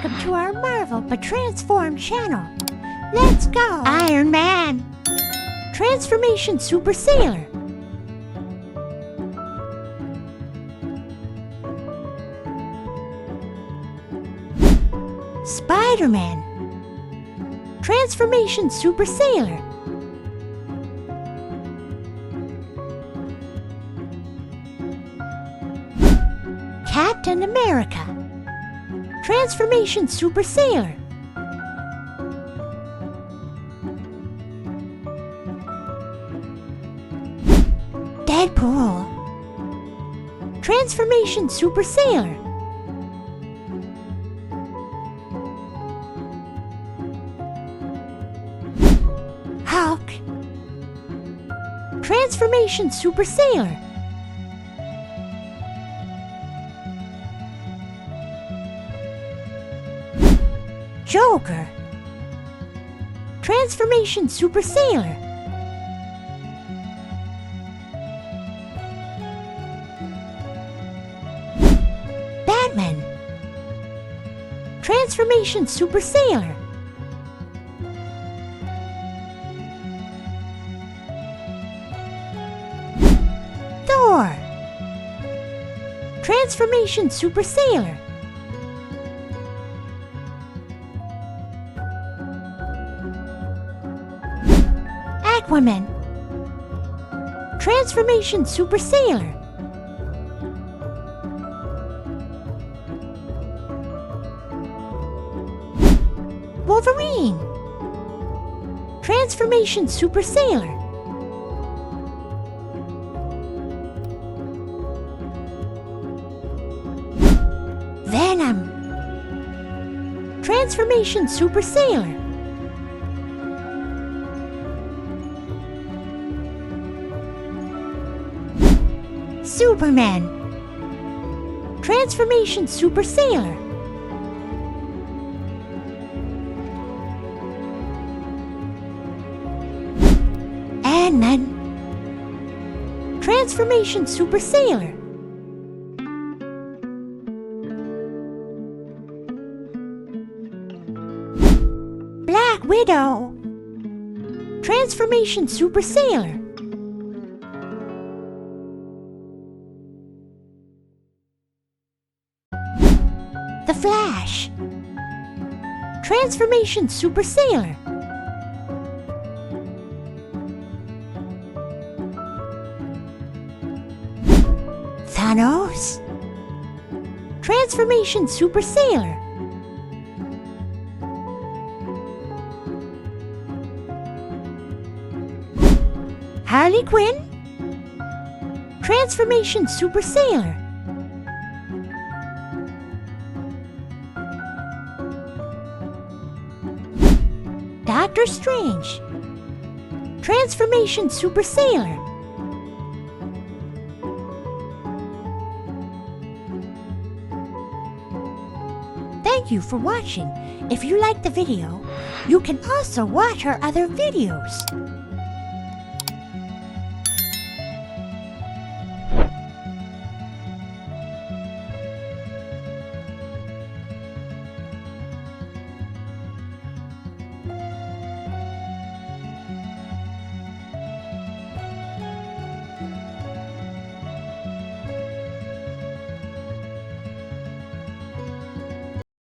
welcome to our Marvel but Transform channel. Let's go! Iron Man! Transformation Super Sailor! Spider-Man! Transformation Super Sailor! Captain America! Transformation Super Sailor! Deadpool! Transformation Super Sailor! Hulk! Transformation Super Sailor! Joker! Transformation Super Sailor! Batman! Transformation Super Sailor! Thor! Transformation Super Sailor! Aquaman! Transformation Super Sailor! Wolverine! Transformation Super Sailor! Venom! Transformation Super Sailor! Superman! Transformation Super Sailor! Ant-Man! Transformation Super Sailor! Black Widow! Transformation Super Sailor! The Flash! Transformation Super Sailor! Thanos! Transformation Super Sailor! Harley Quinn! Transformation Super Sailor! Doctor Strange! Transformation Super Sailor! Thank you for watching. If you liked the video, you can also watch our other videos.